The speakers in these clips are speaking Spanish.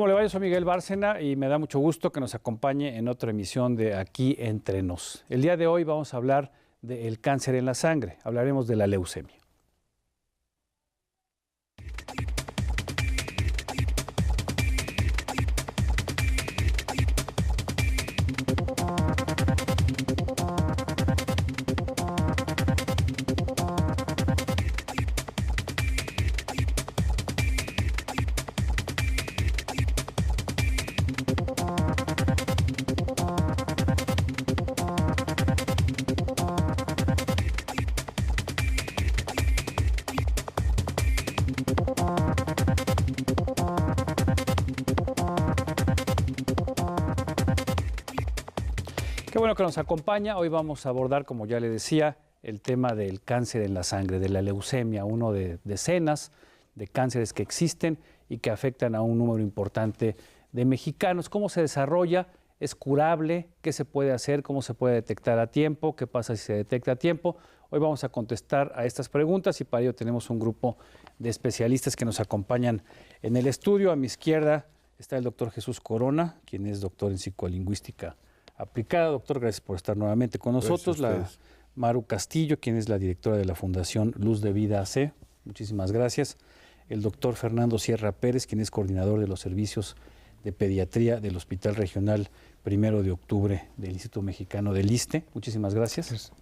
¿Cómo le va? Yo soy Miguel Bárcena y me da mucho gusto que nos acompañe en otra emisión de Aquí Entre Nos. El día de hoy vamos a hablar del cáncer en la sangre, hablaremos de la leucemia. Qué bueno que nos acompaña. Hoy vamos a abordar, como ya le decía, el tema del cáncer en la sangre, de la leucemia, uno de decenas de cánceres que existen y que afectan a un número importante de mexicanos. ¿Cómo se desarrolla? ¿Es curable? ¿Qué se puede hacer? ¿Cómo se puede detectar a tiempo? ¿Qué pasa si se detecta a tiempo? Hoy vamos a contestar a estas preguntas y para ello tenemos un grupo de especialistas que nos acompañan en el estudio. A mi izquierda está el doctor Jesús Corona, quien es doctor en psicolingüística aplicada. Doctor, gracias por estar nuevamente con nosotros. La Maru Castillo, quien es la directora de la Fundación Luz de Vida AC. Muchísimas gracias. El doctor Fernando Sierra Pérez, quien es coordinador de los servicios de pediatría del Hospital Regional 1 de Octubre del Instituto Mexicano del ISSSTE. Muchísimas gracias. Gracias.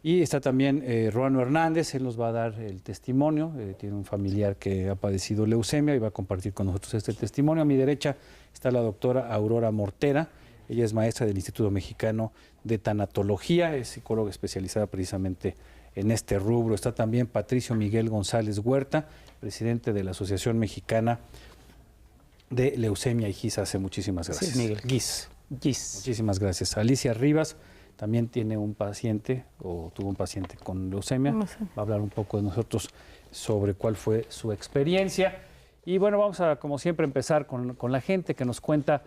Y está también Ruano Hernández, él nos va a dar el testimonio. Tiene un familiar que ha padecido leucemia y va a compartir con nosotros este testimonio. A mi derecha está la doctora Aurora Mortera. Ella es maestra del Instituto Mexicano de Tanatología, es psicóloga especializada precisamente en este rubro. Está también Patricio Miguel González Huerta, presidente de la Asociación Mexicana de Leucemia y GIS. Muchísimas gracias. Sí, Miguel. GIS. Muchísimas gracias. Alicia Rivas también tiene un paciente o tuvo un paciente con leucemia. Va a hablar un poco de nosotros sobre cuál fue su experiencia. Y bueno, vamos a, como siempre, empezar con la gente que nos cuenta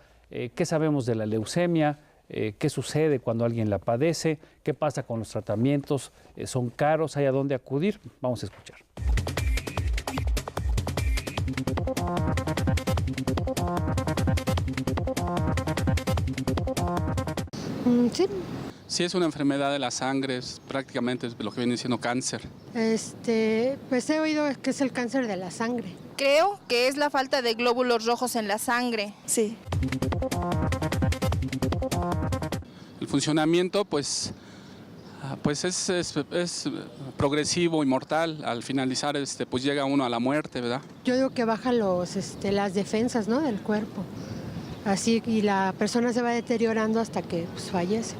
qué sabemos de la leucemia, qué sucede cuando alguien la padece, qué pasa con los tratamientos, son caros, hay a dónde acudir. Vamos a escuchar. Sí. Sí, es una enfermedad de la sangre, prácticamente es lo que viene siendo cáncer. Pues he oído que es el cáncer de la sangre. Creo que es la falta de glóbulos rojos en la sangre. Sí. El funcionamiento, pues es progresivo y mortal. Al finalizar, pues llega uno a la muerte, ¿verdad? Yo digo que baja las defensas, ¿no?, del cuerpo. Así, y la persona se va deteriorando hasta que pues, fallece.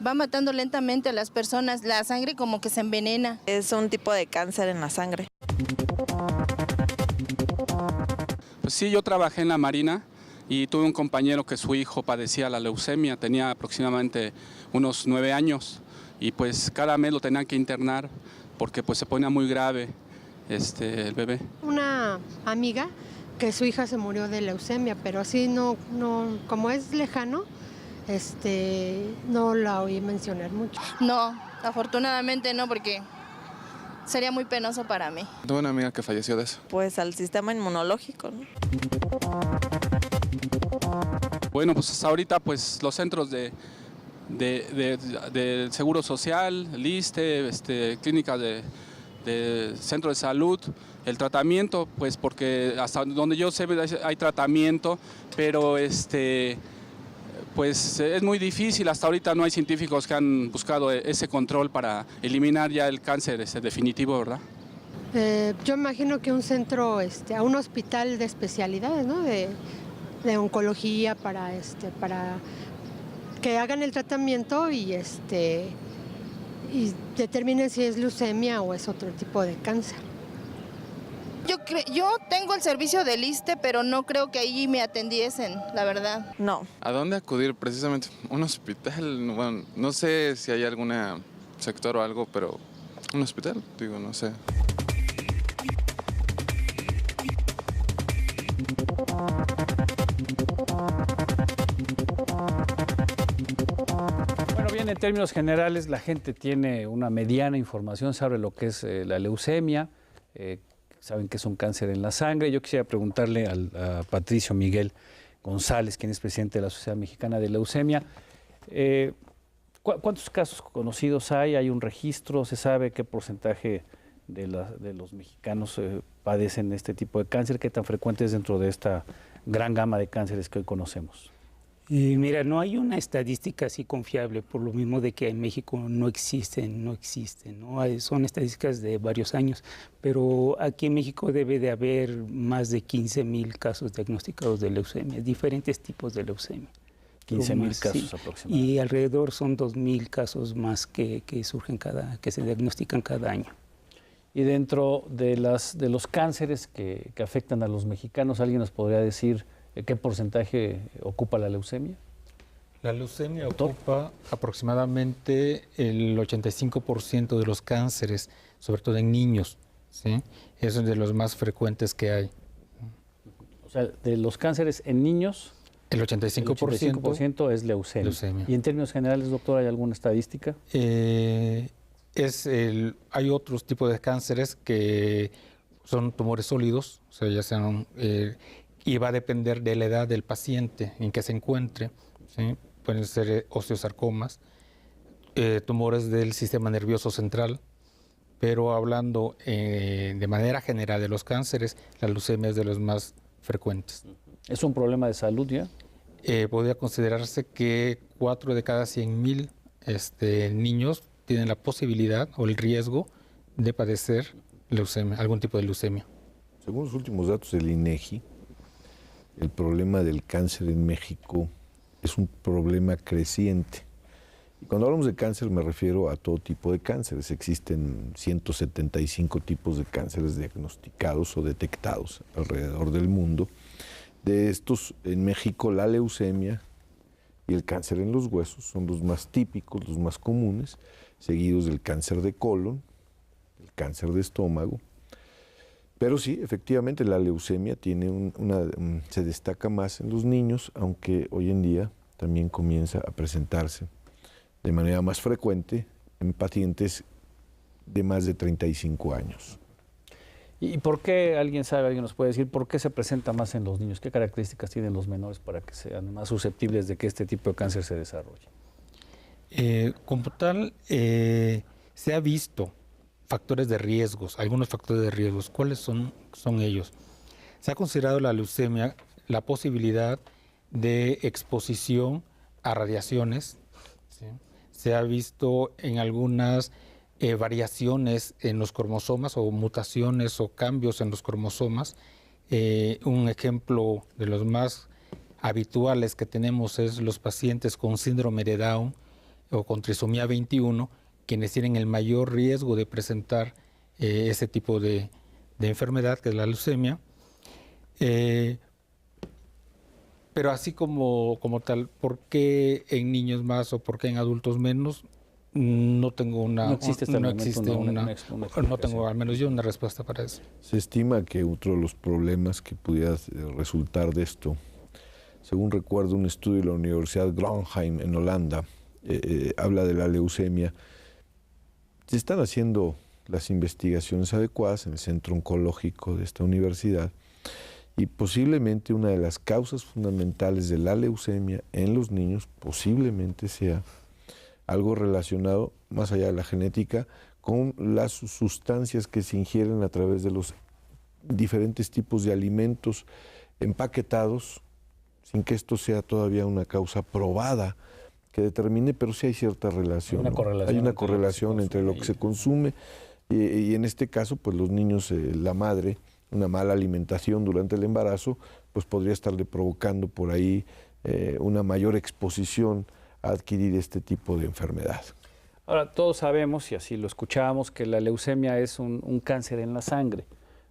Va matando lentamente a las personas, la sangre como que se envenena. Es un tipo de cáncer en la sangre. Pues sí, yo trabajé en la Marina y tuve un compañero que su hijo padecía la leucemia, tenía aproximadamente unos 9 años y pues cada mes lo tenían que internar porque pues se ponía muy grave el bebé. Una amiga que su hija se murió de leucemia, pero así no, como es lejano, no la oí mencionar mucho. No, afortunadamente no, porque sería muy penoso para mí. Tuve una amiga que falleció de eso. Pues al sistema inmunológico, ¿no? Bueno, pues hasta ahorita pues los centros de Seguro Social, el ISSSTE, clínicas de centro de salud, el tratamiento, pues porque hasta donde yo sé hay tratamiento, pero pues es muy difícil, hasta ahorita no hay científicos que han buscado ese control para eliminar ya el cáncer definitivo, ¿verdad? Yo imagino que un centro, a un hospital de especialidades, ¿no?, de oncología para que hagan el tratamiento y determinen si es leucemia o es otro tipo de cáncer. Yo tengo el servicio del ISSSTE, pero no creo que allí me atendiesen, la verdad. No. ¿A dónde acudir precisamente? Un hospital, bueno, no sé si hay algún sector o algo, pero un hospital, digo, no sé. Bueno, bien, en términos generales, la gente tiene una mediana información sobre lo que es la leucemia, saben que es un cáncer en la sangre. Yo quisiera preguntarle a Patricio Miguel González, quien es presidente de la Sociedad Mexicana de Leucemia, ¿cuántos casos conocidos hay? ¿Hay un registro? ¿Se sabe qué porcentaje de los mexicanos padecen este tipo de cáncer? ¿Qué tan frecuente es dentro de esta gran gama de cánceres que hoy conocemos? Mira, no hay una estadística así confiable, por lo mismo de que en México no existen, ¿no? Son estadísticas de varios años, pero aquí en México debe de haber más de 15,000 casos diagnosticados de leucemia, diferentes tipos de leucemia. 15,000 casos sí, aproximadamente. y alrededor son 2,000 casos más que surgen que se diagnostican cada año. Y dentro de los cánceres que afectan a los mexicanos, ¿alguien nos podría decir qué porcentaje ocupa la leucemia? La leucemia ocupa aproximadamente el 85% de los cánceres, sobre todo en niños, ¿sí? Es uno de los más frecuentes que hay. O sea, de los cánceres en niños, el 85% es leucemia. Y en términos generales, doctor, ¿hay alguna estadística? Hay otros tipos de cánceres que son tumores sólidos, o sea, ya sean, y va a depender de la edad del paciente en que se encuentre, ¿sí? Pueden ser osteosarcomas, tumores del sistema nervioso central, pero hablando de manera general de los cánceres, la leucemia es de los más frecuentes. ¿Es un problema de salud ya? Podría considerarse que 4 de cada 100,000 niños tienen la posibilidad o el riesgo de padecer leucemia, algún tipo de leucemia. Según los últimos datos del INEGI, el problema del cáncer en México es un problema creciente. Y cuando hablamos de cáncer me refiero a todo tipo de cánceres. Existen 175 tipos de cánceres diagnosticados o detectados alrededor del mundo. De estos, en México, la leucemia y el cáncer en los huesos son los más típicos, los más comunes, seguidos del cáncer de colon, el cáncer de estómago. Pero sí, efectivamente, la leucemia tiene se destaca más en los niños, aunque hoy en día también comienza a presentarse de manera más frecuente en pacientes de más de 35 años. ¿Y por qué, alguien nos puede decir, por qué se presenta más en los niños? ¿Qué características tienen los menores para que sean más susceptibles de que este tipo de cáncer se desarrolle? Como tal, se ha visto factores de riesgos, algunos factores de riesgos. ¿Cuáles son ellos? Se ha considerado la leucemia la posibilidad de exposición a radiaciones, ¿sí? Se ha visto en algunas variaciones en los cromosomas o mutaciones o cambios en los cromosomas. Un ejemplo de los más habituales que tenemos es los pacientes con síndrome de Down o con trisomía 21, quienes tienen el mayor riesgo de presentar ese tipo de enfermedad, que es la leucemia. Pero así como tal, ¿por qué en niños más o por qué en adultos menos? No tengo no tengo al menos yo una respuesta para eso. Se estima que otro de los problemas que pudiera resultar de esto, según recuerdo un estudio de la Universidad Groningen en Holanda, habla de la leucemia. Se están haciendo las investigaciones adecuadas en el centro oncológico de esta universidad y posiblemente una de las causas fundamentales de la leucemia en los niños posiblemente sea algo relacionado, más allá de la genética, con las sustancias que se ingieren a través de los diferentes tipos de alimentos empaquetados, sin que esto sea todavía una causa probada que determine, pero sí hay cierta relación. Hay una correlación entre lo que se consume y en este caso, pues los niños, la madre, una mala alimentación durante el embarazo, pues podría estarle provocando por ahí una mayor exposición a adquirir este tipo de enfermedad. Ahora, todos sabemos, y así lo escuchábamos, que la leucemia es un cáncer en la sangre,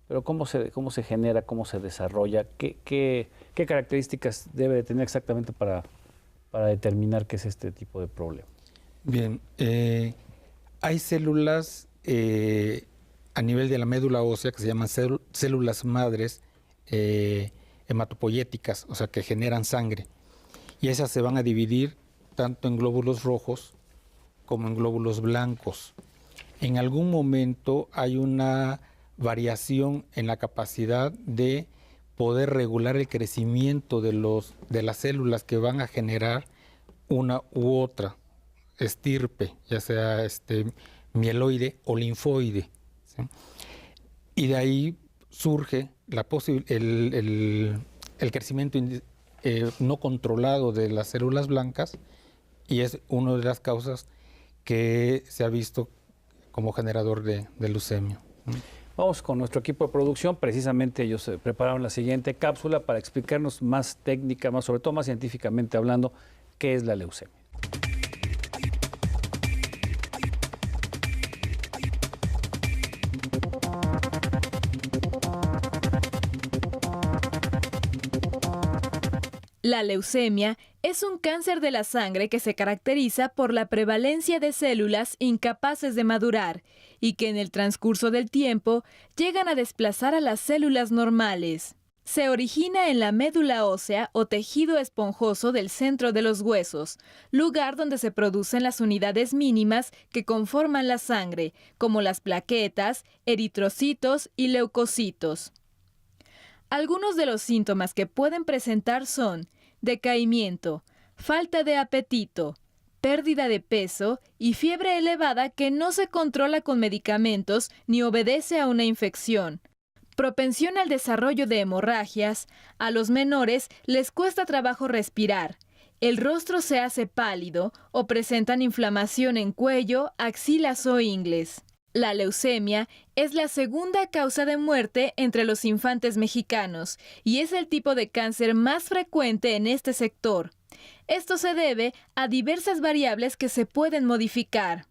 pero ¿cómo se genera, cómo se desarrolla? ¿Qué características debe de tener exactamente para determinar qué es este tipo de problema? Bien, hay células a nivel de la médula ósea que se llaman células madres hematopoyéticas, o sea, que generan sangre, y esas se van a dividir tanto en glóbulos rojos como en glóbulos blancos. En algún momento hay una variación en la capacidad de poder regular el crecimiento de las células que van a generar una u otra estirpe, ya sea mieloide o linfoide, ¿sí? Y de ahí surge el crecimiento no controlado de las células blancas, y es una de las causas que se ha visto como generador de leucemia. Vamos con nuestro equipo de producción. Precisamente ellos prepararon la siguiente cápsula para explicarnos más técnica, más, sobre todo más científicamente hablando, qué es la leucemia. La leucemia es un cáncer de la sangre que se caracteriza por la prevalencia de células incapaces de madurar y que en el transcurso del tiempo llegan a desplazar a las células normales. Se origina en la médula ósea o tejido esponjoso del centro de los huesos, lugar donde se producen las unidades mínimas que conforman la sangre, como las plaquetas, eritrocitos y leucocitos. Algunos de los síntomas que pueden presentar son decaimiento, falta de apetito, pérdida de peso y fiebre elevada que no se controla con medicamentos ni obedece a una infección. Propensión al desarrollo de hemorragias, a los menores les cuesta trabajo respirar, el rostro se hace pálido o presentan inflamación en cuello, axilas o ingles. La leucemia es la segunda causa de muerte entre los infantes mexicanos y es el tipo de cáncer más frecuente en este sector. Esto se debe a diversas variables que se pueden modificar: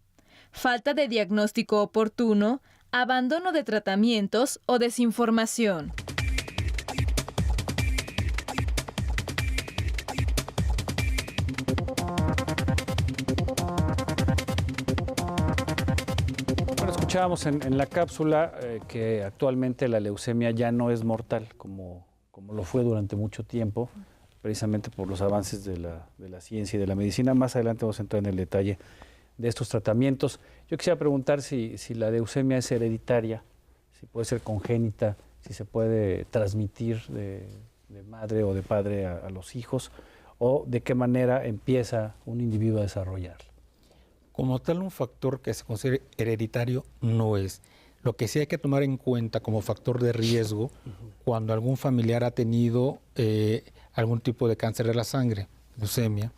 falta de diagnóstico oportuno, abandono de tratamientos o desinformación. Escuchábamos en la cápsula que actualmente la leucemia ya no es mortal como lo fue durante mucho tiempo, precisamente por los avances de la ciencia y de la medicina. Más adelante vamos a entrar en el detalle de estos tratamientos. Yo quisiera preguntar si la leucemia es hereditaria, si puede ser congénita, si se puede transmitir de madre o de padre a los hijos, o de qué manera empieza un individuo a desarrollarla. Como tal, un factor que se considere hereditario no es. Lo que sí hay que tomar en cuenta como factor de riesgo cuando algún familiar ha tenido algún tipo de cáncer de la sangre, leucemia,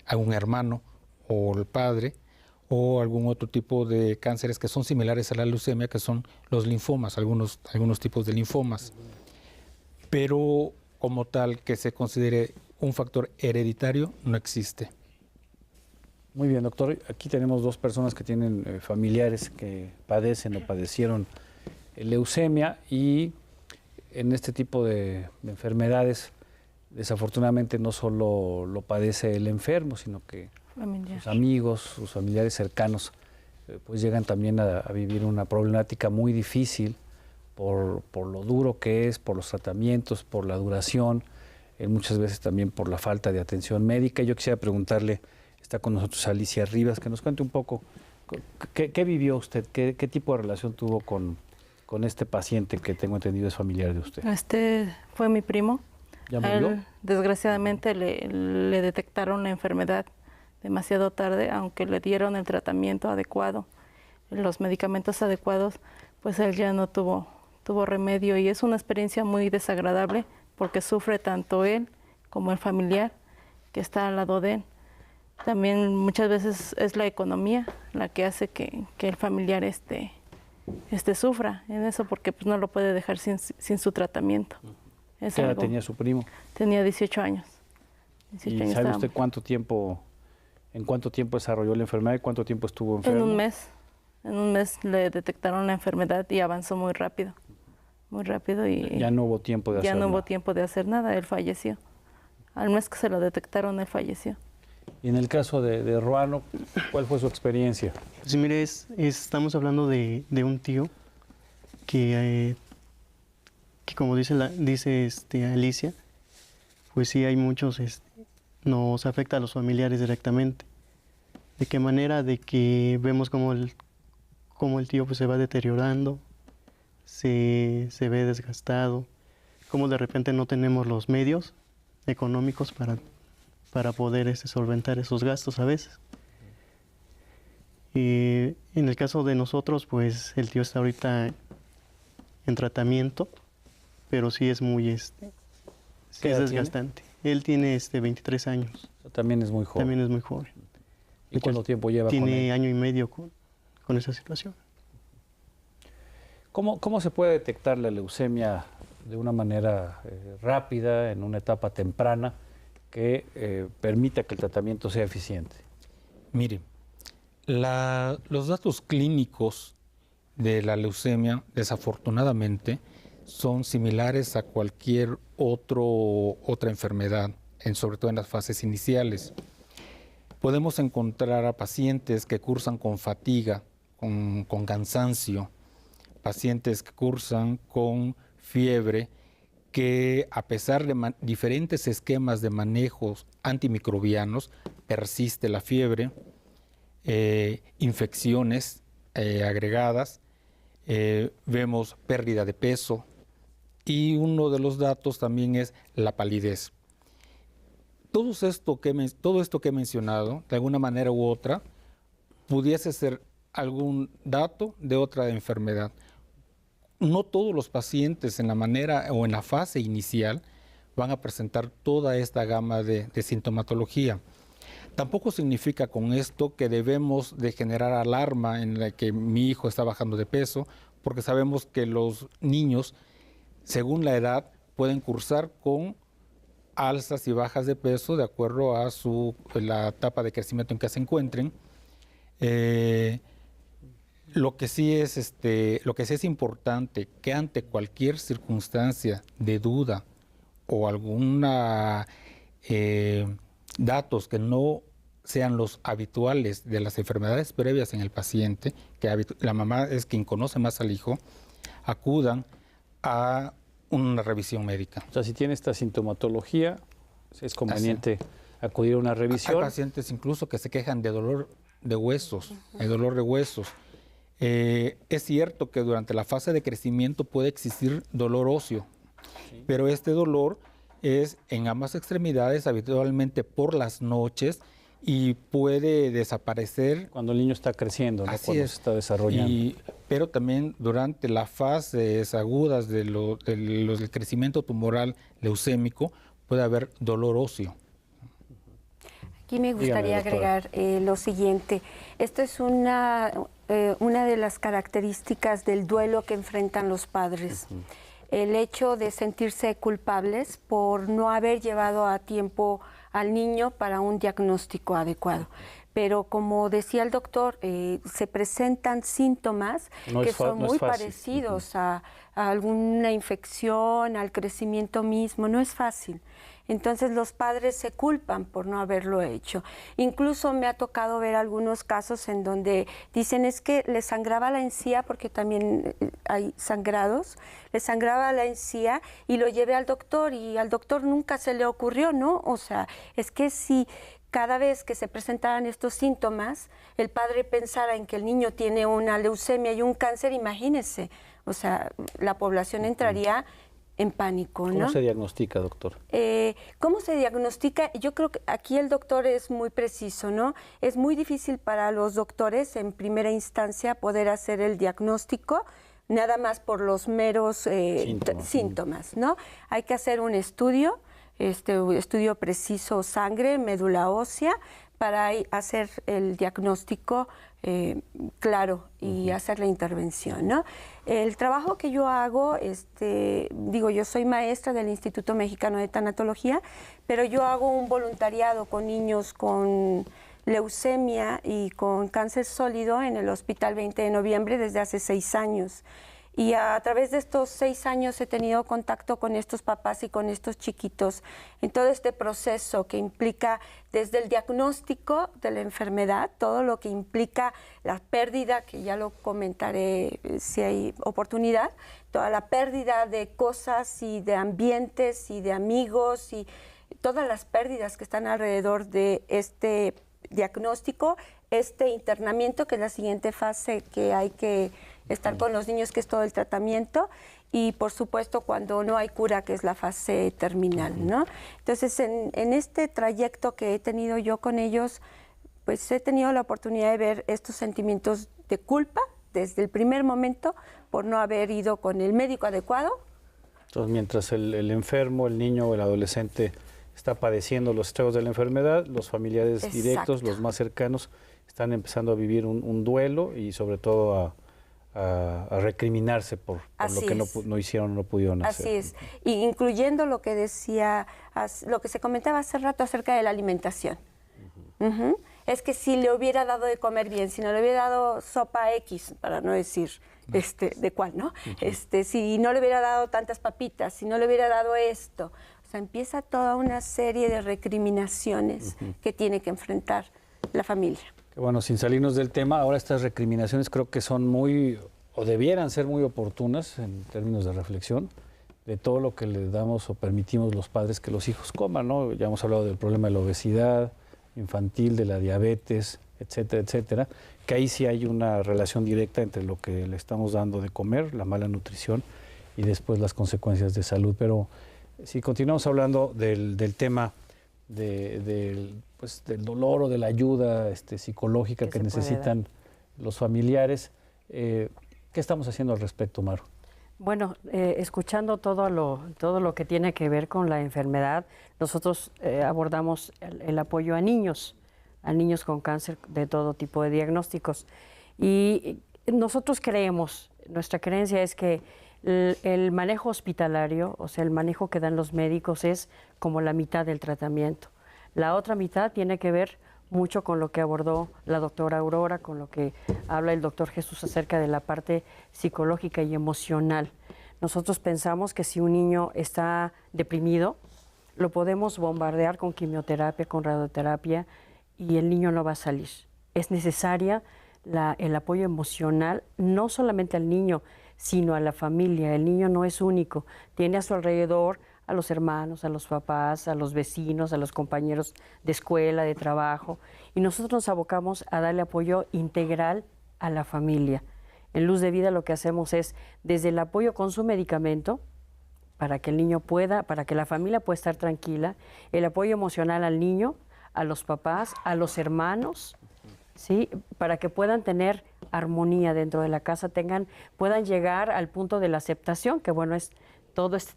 algún hermano o el padre, o algún otro tipo de cánceres que son similares a la leucemia, que son los linfomas, algunos tipos de linfomas. Pero como tal, que se considere un factor hereditario, no existe. Muy bien, doctor. Aquí tenemos dos personas que tienen familiares que padecen o padecieron leucemia, y en este tipo de enfermedades, desafortunadamente, no solo lo padece el enfermo, sino que sus amigos, sus familiares cercanos, pues llegan también a vivir una problemática muy difícil por lo duro que es, por los tratamientos, por la duración, muchas veces también por la falta de atención médica. Yo quisiera preguntarle, está con nosotros Alicia Rivas, que nos cuente un poco qué vivió usted, qué tipo de relación tuvo con este paciente que tengo entendido es familiar de usted. Este fue mi primo. ¿Ya murió? Él, desgraciadamente le detectaron la enfermedad demasiado tarde, aunque le dieron el tratamiento adecuado, los medicamentos adecuados, pues él ya no tuvo remedio, y es una experiencia muy desagradable porque sufre tanto él como el familiar que está al lado de él. También muchas veces es la economía la que hace que el familiar sufra en eso, porque pues no lo puede dejar sin su tratamiento. ¿Qué edad tenía su primo? Tenía 18 años. 18 ¿Y sabe usted en cuánto tiempo desarrolló la enfermedad y cuánto tiempo estuvo enfermo? En un mes le detectaron la enfermedad y avanzó muy rápido y ya no hubo tiempo de hacer nada. Ya no hubo tiempo de hacer nada, él falleció. Al mes que se lo detectaron, él falleció. Y en el caso de Ruano, ¿cuál fue su experiencia? Pues mire, estamos hablando de un tío que como dice Alicia, pues sí hay muchos, nos afecta a los familiares directamente. ¿De qué manera? De que vemos como el tío pues se va deteriorando, se ve desgastado, cómo de repente no tenemos los medios económicos para poder solventar esos gastos a veces. Y en el caso de nosotros, pues el tío está ahorita en tratamiento, pero sí es muy sí es desgastante. Él tiene 23 años. También es muy joven. También es muy joven. ¿Y cuánto tiempo lleva con él? Tiene año y medio con esa situación. ¿Cómo se puede detectar la leucemia de una manera rápida, en una etapa temprana, que permita que el tratamiento sea eficiente? Mire, los datos clínicos de la leucemia, desafortunadamente, son similares a cualquier otra enfermedad, sobre todo en las fases iniciales. Podemos encontrar a pacientes que cursan con fatiga, con cansancio, pacientes que cursan con fiebre, que a pesar de diferentes esquemas de manejos antimicrobianos, persiste la fiebre, infecciones agregadas, vemos pérdida de peso y uno de los datos también es la palidez. Todo esto que he mencionado, de alguna manera u otra, pudiese ser algún dato de otra enfermedad. No todos los pacientes en la manera o en la fase inicial van a presentar toda esta gama de sintomatología. Tampoco significa con esto que debemos de generar alarma en la que mi hijo está bajando de peso, porque sabemos que los niños, según la edad, pueden cursar con alzas y bajas de peso de acuerdo a la etapa de crecimiento en que se encuentren. Lo que sí es importante que ante cualquier circunstancia de duda o alguna datos que no sean los habituales de las enfermedades previas en el paciente, que la mamá es quien conoce más al hijo, acudan a una revisión médica. O sea, si tiene esta sintomatología, es conveniente acudir a una revisión. Hay pacientes incluso que se quejan de dolor de huesos, el dolor de huesos. Es cierto que durante la fase de crecimiento puede existir dolor óseo, pero este dolor es en ambas extremidades, habitualmente por las noches, y puede desaparecer cuando el niño está creciendo, ¿no? Cuando se está desarrollando. Pero también durante las fases agudas del crecimiento tumoral leucémico puede haber dolor óseo. Aquí me gustaría agregar lo siguiente. Esto es una de las características del duelo que enfrentan los padres. El hecho de sentirse culpables por no haber llevado a tiempo al niño para un diagnóstico adecuado. Pero como decía el doctor, se presentan síntomas que son muy parecidos a alguna infección, al crecimiento mismo. No es fácil. Entonces los padres se culpan por no haberlo hecho. Incluso me ha tocado ver algunos casos en donde dicen es que le sangraba la encía, porque también hay sangrados, le sangraba la encía y lo llevé al doctor y al doctor nunca se le ocurrió, ¿no? O sea, es que si cada vez que se presentaran estos síntomas, el padre pensara en que el niño tiene una leucemia y un cáncer, imagínese, o sea, la población entraría en pánico, ¿no? ¿Cómo se diagnostica, doctor? ¿Cómo se diagnostica? Yo creo que aquí el doctor es muy preciso, ¿no? Es muy difícil para los doctores en primera instancia poder hacer el diagnóstico nada más por los meros síntomas, ¿no? Hay que hacer un estudio, estudio preciso sangre, médula ósea, para hacer el diagnóstico claro y hacer la intervención, ¿no? El trabajo que yo hago, yo soy maestra del Instituto Mexicano de Tanatología, pero yo hago un voluntariado con niños con leucemia y con cáncer sólido en el Hospital 20 de Noviembre desde hace 6 años. Y a través de estos 6 años he tenido contacto con estos papás y con estos chiquitos en todo este proceso que implica desde el diagnóstico de la enfermedad, todo lo que implica la pérdida, que ya lo comentaré si hay oportunidad, toda la pérdida de cosas y de ambientes y de amigos y todas las pérdidas que están alrededor de este diagnóstico, este internamiento, que es la siguiente fase que hay que estar con los niños, que es todo el tratamiento, y por supuesto cuando no hay cura, que es la fase terminal, ¿no? Entonces, en este trayecto que he tenido yo con ellos, pues he tenido la oportunidad de ver estos sentimientos de culpa desde el primer momento por no haber ido con el médico adecuado. Entonces, mientras el enfermo, el niño o el adolescente está padeciendo los estragos de la enfermedad, los familiares directos, los más cercanos, están empezando a vivir un duelo y sobre todo a recriminarse por lo que no hicieron o no pudieron hacer. Así es, y incluyendo lo que decía, lo que se comentaba hace rato acerca de la alimentación. Es que si le hubiera dado de comer bien, si no le hubiera dado sopa X, para no decir de cuál, ¿no? Si no le hubiera dado tantas papitas, si no le hubiera dado esto. O sea, empieza toda una serie de recriminaciones que tiene que enfrentar la familia. Bueno, sin salirnos del tema, ahora estas recriminaciones creo que son muy, o debieran ser muy oportunas en términos de reflexión, de todo lo que le damos o permitimos los padres que los hijos coman, ¿no? Ya hemos hablado del problema de la obesidad infantil, de la diabetes, etcétera, etcétera, que ahí sí hay una relación directa entre lo que le estamos dando de comer, la mala nutrición, y después las consecuencias de salud. Pero si continuamos hablando del tema del dolor o de la ayuda psicológica que necesitan los familiares, ¿qué estamos haciendo al respecto, Maru? Bueno, escuchando todo lo que tiene que ver con la enfermedad, nosotros abordamos el apoyo a niños con cáncer de todo tipo de diagnósticos. Y nosotros creemos, nuestra creencia es que el manejo hospitalario, o sea, el manejo que dan los médicos es como la mitad del tratamiento. La otra mitad tiene que ver mucho con lo que abordó la doctora Aurora, con lo que habla el doctor Jesús acerca de la parte psicológica y emocional. Nosotros pensamos que si un niño está deprimido, lo podemos bombardear con quimioterapia, con radioterapia, y el niño no va a salir. Es necesaria el apoyo emocional, no solamente al niño, sino a la familia. El niño no es único, tiene a su alrededor a los hermanos, a los papás, a los vecinos, a los compañeros de escuela, de trabajo, y nosotros nos abocamos a darle apoyo integral a la familia. En Luz de Vida lo que hacemos es desde el apoyo con su medicamento, para que el niño para que la familia pueda estar tranquila, el apoyo emocional al niño, a los papás, a los hermanos, ¿sí? Para que puedan tener armonía dentro de la casa, puedan llegar al punto de la aceptación, que bueno, es todos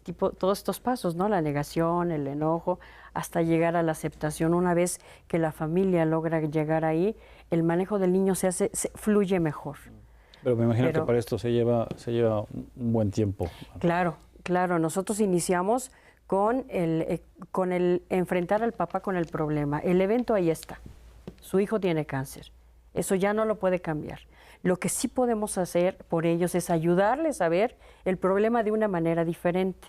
estos pasos, ¿no? La negación, el enojo, hasta llegar a la aceptación. Una vez que la familia logra llegar ahí, el manejo del niño fluye mejor. Pero me imagino que para esto se lleva un buen tiempo. Claro, nosotros iniciamos con el enfrentar al papá con el problema. El evento ahí está. Su hijo tiene cáncer. Eso ya no lo puede cambiar. Lo que sí podemos hacer por ellos es ayudarles a ver el problema de una manera diferente.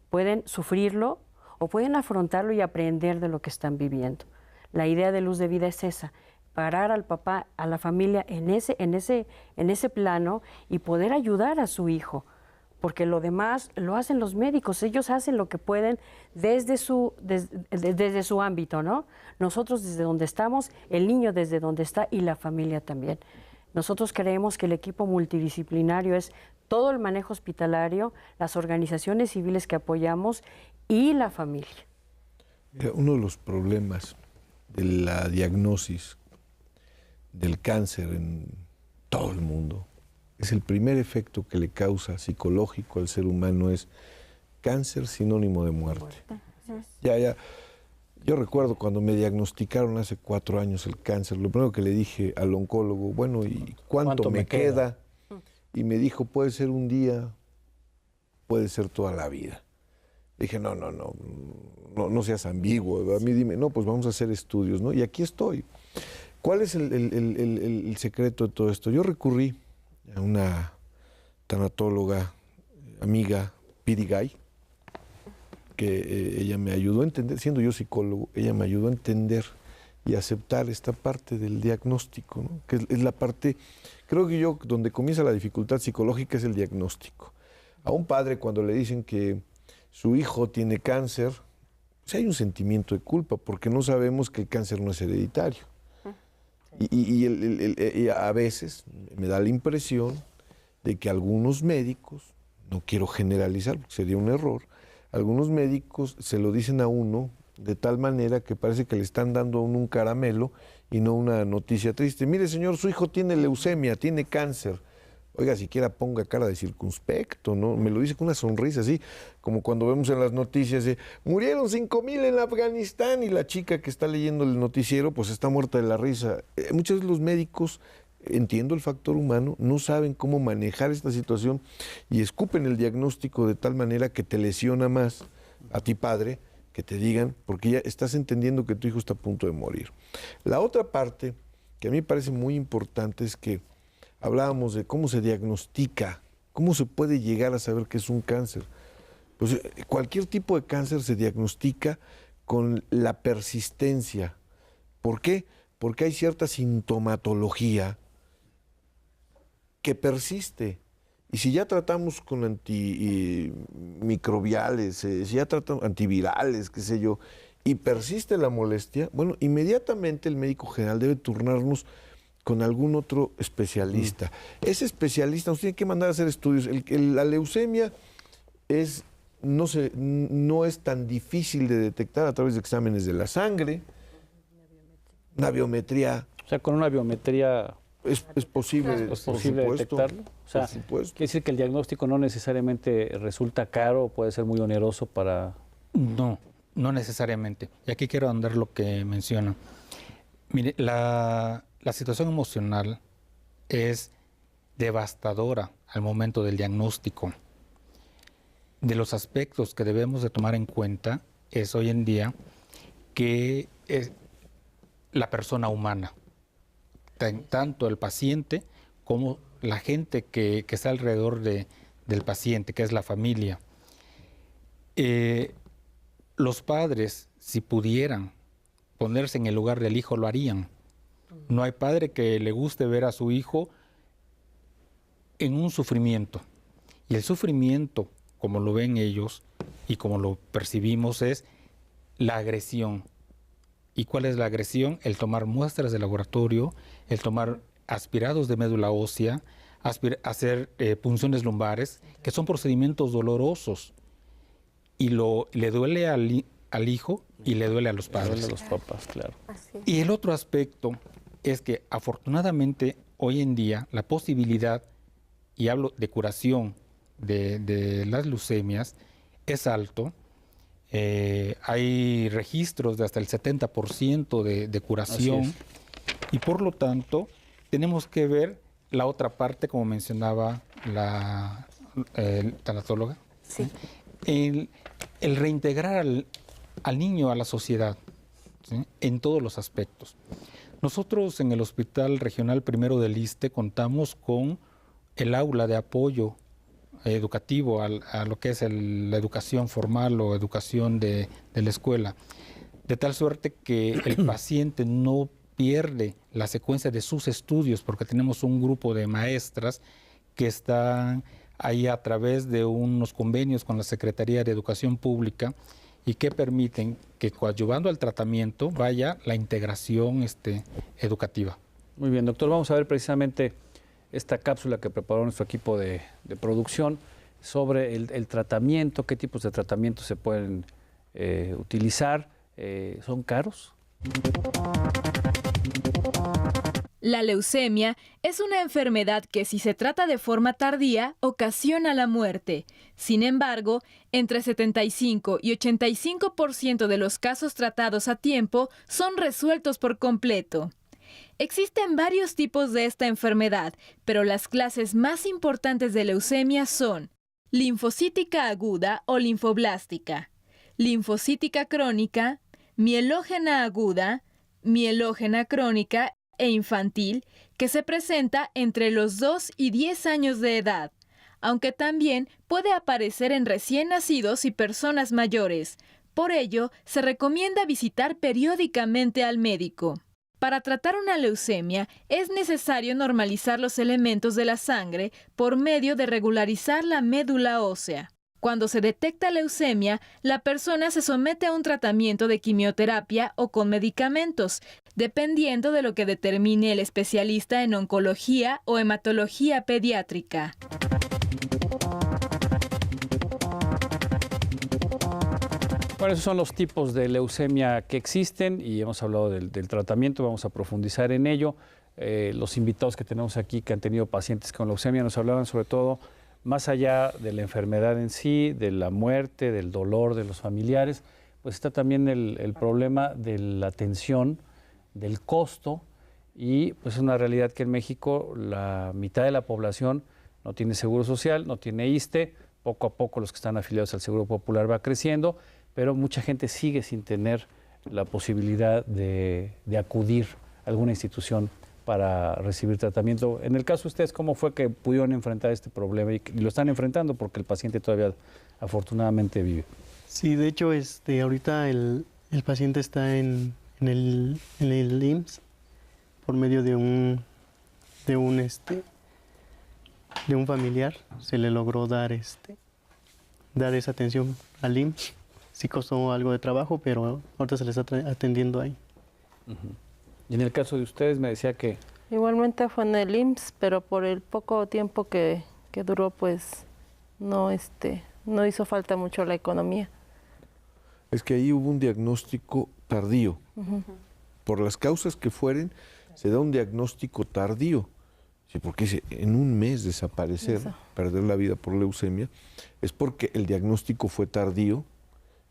Pueden sufrirlo o pueden afrontarlo y aprender de lo que están viviendo. La idea de Luz de Vida es esa, parar al papá, a la familia en ese plano y poder ayudar a su hijo. Porque lo demás lo hacen los médicos, ellos hacen lo que pueden desde su ámbito, ¿no? Nosotros desde donde estamos, el niño desde donde está y la familia también. Nosotros creemos que el equipo multidisciplinario es todo el manejo hospitalario, las organizaciones civiles que apoyamos y la familia. Uno de los problemas de la diagnosis del cáncer en todo el mundo es el primer efecto que le causa psicológico al ser humano es cáncer sinónimo de muerte. Yo recuerdo cuando me diagnosticaron hace 4 años el cáncer, lo primero que le dije al oncólogo, bueno, ¿y cuánto me queda? Y me dijo, puede ser un día, puede ser toda la vida. Dije, no seas ambiguo, a mí dime, no, pues vamos a hacer estudios, ¿no? Y aquí estoy. ¿Cuál es el secreto de todo esto? Yo recurrí a una tanatóloga, amiga, Piri Gay, que ella me ayudó a entender, siendo yo psicólogo, ella me ayudó a entender y aceptar esta parte del diagnóstico, ¿no? Que es la parte, creo que yo, donde comienza la dificultad psicológica es el diagnóstico. A un padre cuando le dicen que su hijo tiene cáncer, pues hay un sentimiento de culpa, porque no sabemos que el cáncer no es hereditario. Y a veces me da la impresión de que algunos médicos, no quiero generalizar porque sería un error, algunos médicos se lo dicen a uno de tal manera que parece que le están dando a uno un caramelo y no una noticia triste. Mire, señor, su hijo tiene leucemia, tiene cáncer. Oiga, siquiera ponga cara de circunspecto, ¿no? Me lo dice con una sonrisa así, como cuando vemos en las noticias de murieron 5,000 en Afganistán y la chica que está leyendo el noticiero pues está muerta de la risa. Muchas veces los médicos, entiendo el factor humano, no saben cómo manejar esta situación y escupen el diagnóstico de tal manera que te lesiona más a ti, padre, que te digan, porque ya estás entendiendo que tu hijo está a punto de morir. La otra parte que a mí me parece muy importante es que hablábamos de cómo se diagnostica, cómo se puede llegar a saber que es un cáncer. Pues cualquier tipo de cáncer se diagnostica con la persistencia. ¿Por qué? Porque hay cierta sintomatología que persiste. Y si ya tratamos con antimicrobiales, si ya tratamos antivirales, qué sé yo, y persiste la molestia, bueno, inmediatamente el médico general debe turnarnos con algún otro especialista. Ese especialista nos tiene que mandar a hacer estudios. La leucemia no es tan difícil de detectar a través de exámenes de la sangre, una biometría. O sea, con una biometría es posible, detectarlo. O sea, quiere decir que el diagnóstico no necesariamente resulta caro o puede ser muy oneroso para... No necesariamente. Y aquí quiero ahondar lo que menciona. Mire, la situación emocional es devastadora al momento del diagnóstico. De los aspectos que debemos de tomar en cuenta es hoy en día que es la persona humana, tanto el paciente como la gente que está alrededor del paciente, que es la familia. Los padres, si pudieran ponerse en el lugar del hijo, lo harían. No hay padre que le guste ver a su hijo en un sufrimiento. Y el sufrimiento, como lo ven ellos y como lo percibimos, es la agresión. ¿Y cuál es la agresión? El tomar muestras de laboratorio, el tomar aspirados de médula ósea, hacer punciones lumbares, que son procedimientos dolorosos. Y le duele al hijo y le duele a los padres. Le duele a los papás, claro. Y el otro aspecto es que afortunadamente hoy en día la posibilidad, y hablo de curación de las leucemias, es alto. Hay registros de hasta el 70% de curación. Y por lo tanto tenemos que ver la otra parte, como mencionaba la tanatóloga. Sí. El reintegrar al niño a la sociedad, ¿sí? En todos los aspectos. Nosotros en el Hospital Regional Primero del ISSSTE contamos con el aula de apoyo educativo a lo que es la educación formal o educación de la escuela, de tal suerte que el paciente no pierde la secuencia de sus estudios, porque tenemos un grupo de maestras que están ahí a través de unos convenios con la Secretaría de Educación Pública y que permiten que, coadyuvando al tratamiento, vaya la integración educativa. Muy bien, doctor, vamos a ver precisamente esta cápsula que preparó nuestro equipo de producción sobre el tratamiento, qué tipos de tratamientos se pueden utilizar. ¿Son caros? La leucemia es una enfermedad que, si se trata de forma tardía, ocasiona la muerte. Sin embargo, entre 75 y 85% de los casos tratados a tiempo son resueltos por completo. Existen varios tipos de esta enfermedad, pero las clases más importantes de leucemia son linfocítica aguda o linfoblástica, linfocítica crónica, mielógena aguda, mielógena crónica e infantil, que se presenta entre los 2 y 10 años de edad, aunque también puede aparecer en recién nacidos y personas mayores. Por ello, se recomienda visitar periódicamente al médico. Para tratar una leucemia, es necesario normalizar los elementos de la sangre por medio de regularizar la médula ósea. Cuando se detecta leucemia, la persona se somete a un tratamiento de quimioterapia o con medicamentos, dependiendo de lo que determine el especialista en oncología o hematología pediátrica. Bueno, esos son los tipos de leucemia que existen y hemos hablado del tratamiento, vamos a profundizar en ello. Los invitados que tenemos aquí que han tenido pacientes con leucemia nos hablaban sobre todo más allá de la enfermedad en sí, de la muerte, del dolor de los familiares, pues está también el problema de la atención, del costo y pues es una realidad que en México la mitad de la población no tiene seguro social, no tiene ISSSTE, poco a poco los que están afiliados al Seguro Popular va creciendo, pero mucha gente sigue sin tener la posibilidad de acudir a alguna institución para recibir tratamiento. En el caso de ustedes, ¿cómo fue que pudieron enfrentar este problema? Y lo están enfrentando porque el paciente todavía afortunadamente vive. Sí, de hecho, ahorita el paciente está en el IMSS por medio de un familiar. Se le logró dar esa atención al IMSS. Sí costó algo de trabajo, pero ahorita se les está atendiendo ahí. Y en el caso de ustedes me decía que... Igualmente fue en el IMSS, pero por el poco tiempo que duró, pues no hizo falta mucho la economía. Es que ahí hubo un diagnóstico tardío. Por las causas que fueren, se da un diagnóstico tardío. Sí, porque en un mes desaparecer, perder la vida por leucemia, es porque el diagnóstico fue tardío,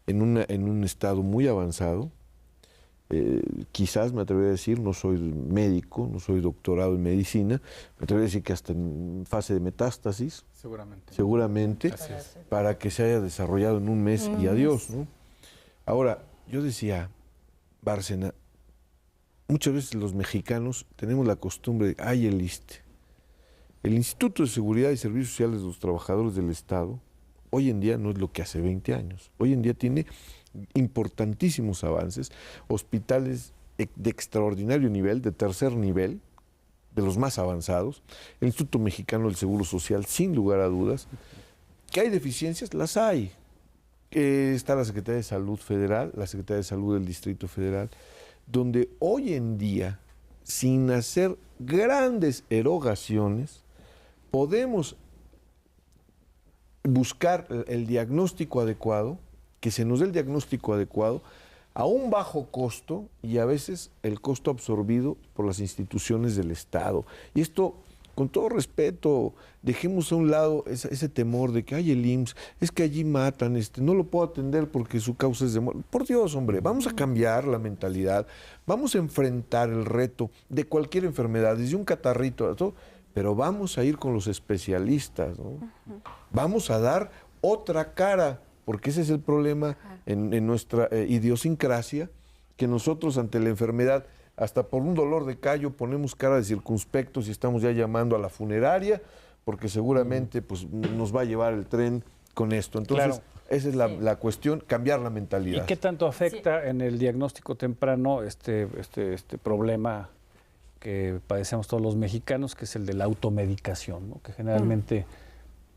en un estado muy avanzado. Quizás me atrevería a decir, no soy médico, no soy doctorado en medicina, me atrevería a decir que hasta en fase de metástasis, seguramente para que se haya desarrollado en un mes y adiós, ¿no? Ahora, yo decía, Bárcena, muchas veces los mexicanos tenemos la costumbre de, ay, el ISSSTE. El Instituto de Seguridad y Servicios Sociales de los Trabajadores del Estado, hoy en día no es lo que hace 20 años. Hoy en día tiene importantísimos avances, hospitales de extraordinario nivel, de tercer nivel, de los más avanzados, el Instituto Mexicano del Seguro Social, sin lugar a dudas. ¿Que hay deficiencias? Las hay. Está la Secretaría de Salud Federal, la Secretaría de Salud del Distrito Federal, donde hoy en día, sin hacer grandes erogaciones, podemos buscar el diagnóstico adecuado, que se nos dé el diagnóstico adecuado a un bajo costo y a veces el costo absorbido por las instituciones del Estado. Y esto, con todo respeto, dejemos a un lado ese temor de que hay el IMSS, es que allí matan, no lo puedo atender porque su causa es de muerte. Por Dios, hombre, vamos a cambiar la mentalidad, vamos a enfrentar el reto de cualquier enfermedad, desde un catarrito a todo, pero vamos a ir con los especialistas, ¿no? Vamos a dar otra cara, porque ese es el problema en nuestra idiosincrasia, que nosotros ante la enfermedad, hasta por un dolor de callo, ponemos cara de circunspectos y estamos ya llamando a la funeraria, porque seguramente pues, nos va a llevar el tren con esto. Entonces, esa es la cuestión, cambiar la mentalidad. ¿Y qué tanto afecta en el diagnóstico temprano este problema que padecemos todos los mexicanos, que es el de la automedicación, ¿no? Que generalmente,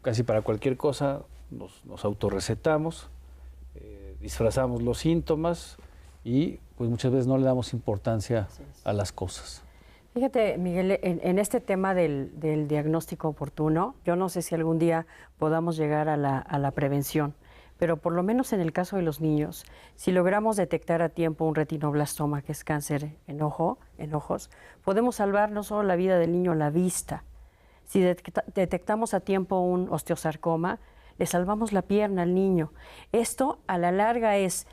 casi para cualquier cosa, nos autorrecetamos, disfrazamos los síntomas y pues muchas veces no le damos importancia a las cosas. Fíjate, Miguel, en este tema del diagnóstico oportuno, yo no sé si algún día podamos llegar a la prevención, pero por lo menos en el caso de los niños, si logramos detectar a tiempo un retinoblastoma, que es cáncer en ojos, podemos salvar no solo la vida del niño, la vista. Si detectamos a tiempo un osteosarcoma, le salvamos la pierna al niño. Esto a la larga es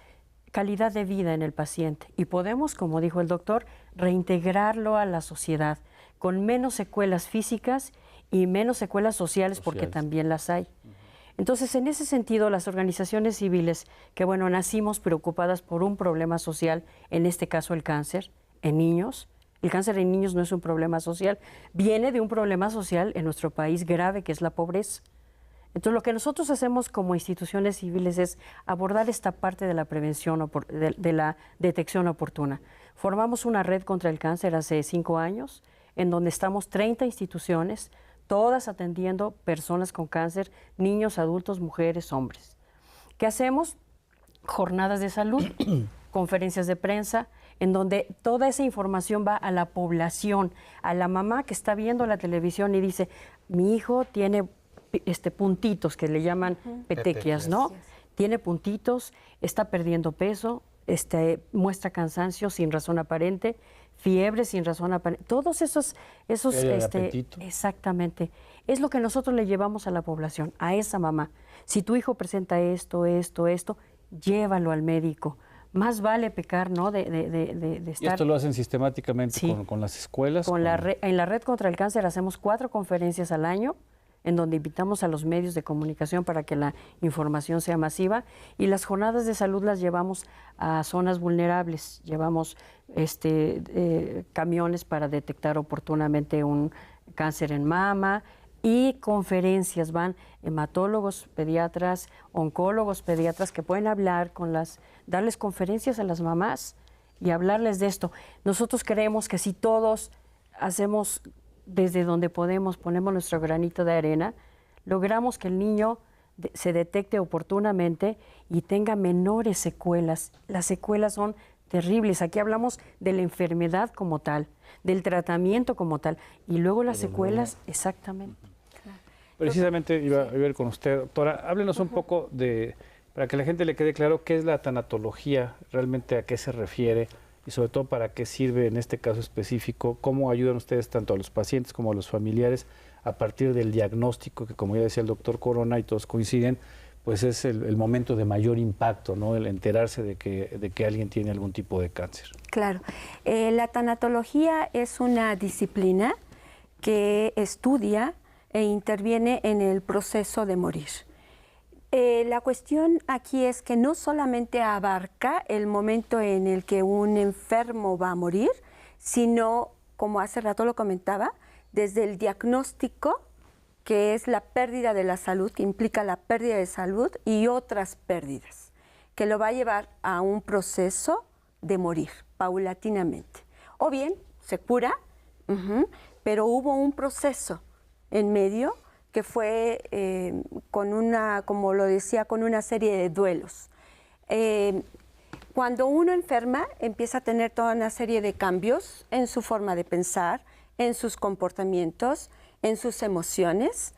calidad de vida en el paciente y podemos, como dijo el doctor, reintegrarlo a la sociedad con menos secuelas físicas y menos secuelas sociales, porque también las hay. Entonces, en ese sentido, las organizaciones civiles, que bueno, nacimos preocupadas por un problema social, en este caso el cáncer en niños. El cáncer en niños no es un problema social, viene de un problema social en nuestro país grave, que es la pobreza. Entonces, lo que nosotros hacemos como instituciones civiles es abordar esta parte de la prevención, de la detección oportuna. Formamos una red contra el cáncer hace 5 años, en donde estamos 30 instituciones, todas atendiendo personas con cáncer, niños, adultos, mujeres, hombres. ¿Qué hacemos? Jornadas de salud, conferencias de prensa, en donde toda esa información va a la población, a la mamá que está viendo la televisión y dice, mi hijo tiene puntitos, que le llaman petequias, ¿no? Tiene puntitos, está perdiendo peso, muestra cansancio sin razón aparente, fiebre sin razón aparente, todos esos exactamente, es lo que nosotros le llevamos a la población, a esa mamá. Si tu hijo presenta esto, llévalo al médico. Más vale pecar, ¿no? De estar... ¿Y esto lo hacen sistemáticamente con las escuelas? En la Red contra el Cáncer hacemos 4 conferencias al año, en donde invitamos a los medios de comunicación para que la información sea masiva, y las jornadas de salud las llevamos a zonas vulnerables, llevamos camiones para detectar oportunamente un cáncer en mama, y conferencias, van hematólogos, pediatras, oncólogos, pediatras que pueden hablar darles conferencias a las mamás y hablarles de esto. Nosotros creemos que si todos hacemos desde donde podemos, ponemos nuestro granito de arena, logramos que el niño se detecte oportunamente y tenga menores secuelas. Las secuelas son terribles. Aquí hablamos de la enfermedad como tal, del tratamiento como tal, y luego las secuelas, exactamente. Precisamente iba a ir con usted, doctora. Háblenos un poco para que la gente le quede claro qué es la tanatología, realmente a qué se refiere y sobre todo para qué sirve en este caso específico, cómo ayudan ustedes tanto a los pacientes como a los familiares a partir del diagnóstico, que como ya decía el doctor Corona y todos coinciden, pues es el momento de mayor impacto, ¿no? El enterarse de que alguien tiene algún tipo de cáncer. Claro. La tanatología es una disciplina que estudia e interviene en el proceso de morir. La cuestión aquí es que no solamente abarca el momento en el que un enfermo va a morir, sino, como hace rato lo comentaba, desde el diagnóstico, que es la pérdida de la salud, que implica la pérdida de salud y otras pérdidas, que lo va a llevar a un proceso de morir paulatinamente. O bien se cura, pero hubo un proceso en medio que fue como lo decía, con una serie de duelos. Cuando uno enferma, empieza a tener toda una serie de cambios en su forma de pensar, en sus comportamientos, en sus emociones,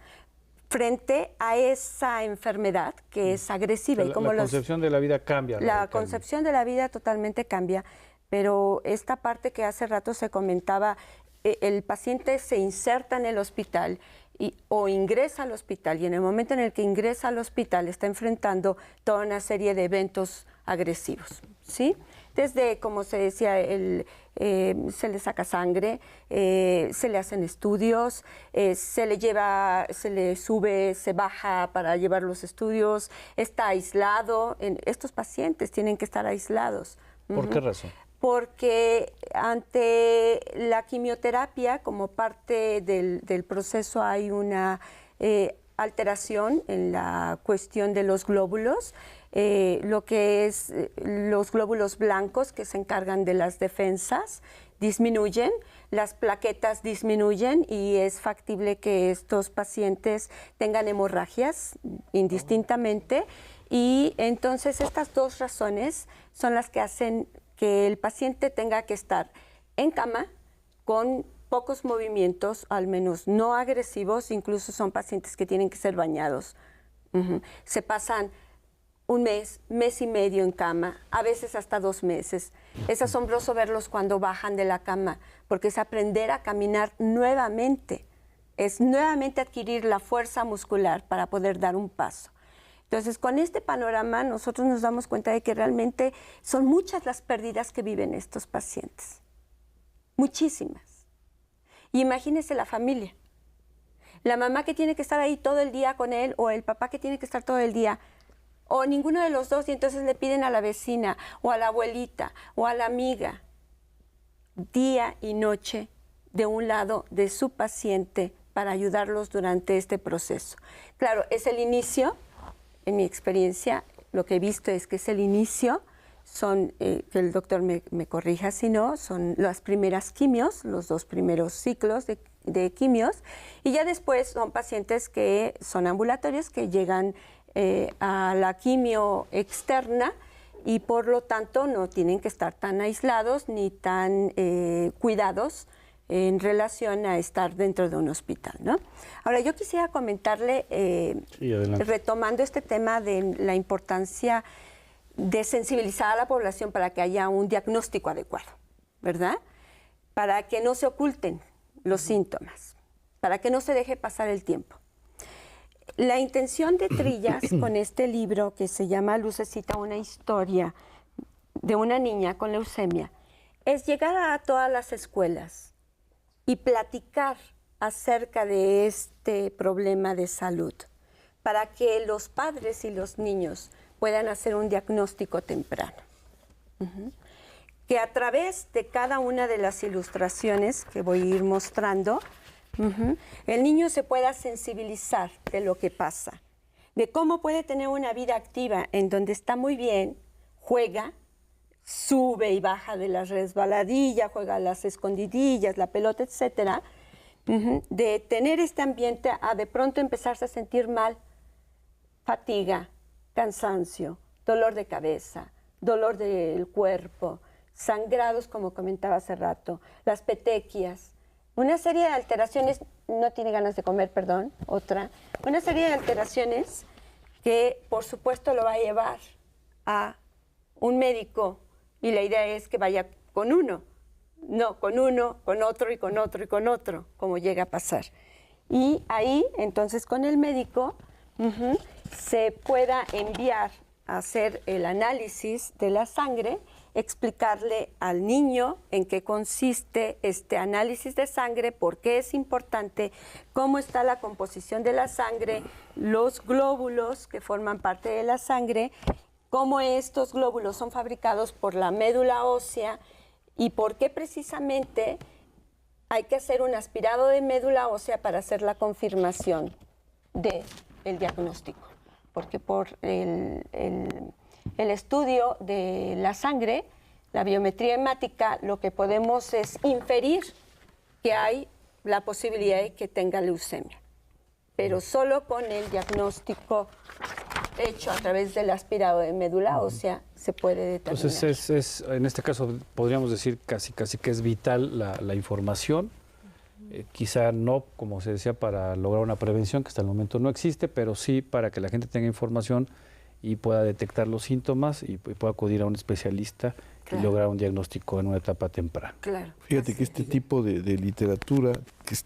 frente a esa enfermedad que es agresiva. O sea, la concepción de la vida cambia. La concepción de la vida totalmente cambia, pero esta parte que hace rato se comentaba, el paciente se inserta en el hospital o ingresa al hospital, y en el momento en el que ingresa al hospital está enfrentando toda una serie de eventos agresivos, ¿sí? Desde, como se decía, se le saca sangre, se le hacen estudios, se le sube, se baja para llevar los estudios, está aislado. Estos pacientes tienen que estar aislados. ¿Por qué razón? Porque ante la quimioterapia, como parte del proceso, hay una alteración en la cuestión de los glóbulos, lo que es los glóbulos blancos que se encargan de las defensas disminuyen, las plaquetas disminuyen y es factible que estos pacientes tengan hemorragias indistintamente, y entonces estas dos razones son las que hacen que el paciente tenga que estar en cama con pocos movimientos, al menos no agresivos. Incluso son pacientes que tienen que ser bañados. Se pasan un mes, mes y medio en cama, a veces hasta 2 meses. Es asombroso verlos cuando bajan de la cama, porque es aprender a caminar nuevamente, es nuevamente adquirir la fuerza muscular para poder dar un paso. Entonces, con este panorama nosotros nos damos cuenta de que realmente son muchas las pérdidas que viven estos pacientes, muchísimas. Y imagínense la familia, la mamá que tiene que estar ahí todo el día con él, o el papá que tiene que estar todo el día, o ninguno de los dos, y entonces le piden a la vecina, o a la abuelita, o a la amiga, día y noche, de un lado de su paciente, para ayudarlos durante este proceso. Claro, es el inicio. En mi experiencia, lo que he visto es que es el inicio son, que el doctor me corrija si no, son las primeras quimios, los 2 primeros ciclos de quimios, y ya después son pacientes que son ambulatorios, que llegan a la quimio externa y por lo tanto no tienen que estar tan aislados ni tan cuidados en relación a estar dentro de un hospital, ¿no? Ahora, yo quisiera comentarle, retomando este tema de la importancia de sensibilizar a la población para que haya un diagnóstico adecuado, ¿verdad? Para que no se oculten los síntomas, para que no se deje pasar el tiempo. La intención de Trillas con este libro que se llama Lucecita, una historia de una niña con leucemia, es llegar a todas las escuelas y platicar acerca de este problema de salud, para que los padres y los niños puedan hacer un diagnóstico temprano. Que a través de cada una de las ilustraciones que voy a ir mostrando, el niño se pueda sensibilizar de lo que pasa, de cómo puede tener una vida activa en donde está muy bien, juega, sube y baja de la resbaladilla, juega las escondidillas, la pelota, etcétera, de tener este ambiente a de pronto empezarse a sentir mal, fatiga, cansancio, dolor de cabeza, dolor del cuerpo, sangrados, como comentaba hace rato, las petequias, una serie de alteraciones, no tiene ganas de comer, perdón, una serie de alteraciones que por supuesto lo va a llevar a un médico y la idea es que vaya con uno, no con uno, con otro y con otro y con otro, como llega a pasar. Y ahí, entonces, con el médico se pueda enviar a hacer el análisis de la sangre, explicarle al niño en qué consiste este análisis de sangre, por qué es importante, cómo está la composición de la sangre, los glóbulos que forman parte de la sangre, cómo estos glóbulos son fabricados por la médula ósea y por qué precisamente hay que hacer un aspirado de médula ósea para hacer la confirmación del diagnóstico. Porque por el estudio de la sangre, la biometría hemática, lo que podemos es inferir que hay la posibilidad de que tenga leucemia, pero solo con el diagnóstico hecho a través del aspirado de médula ósea se puede determinar. Entonces, en este caso podríamos decir casi que es vital la información, quizá no, como se decía, para lograr una prevención, que hasta el momento no existe, pero sí para que la gente tenga información y pueda detectar los síntomas y pueda acudir a un especialista y lograr un diagnóstico en una etapa temprana. Claro. Fíjate que este tipo de literatura que es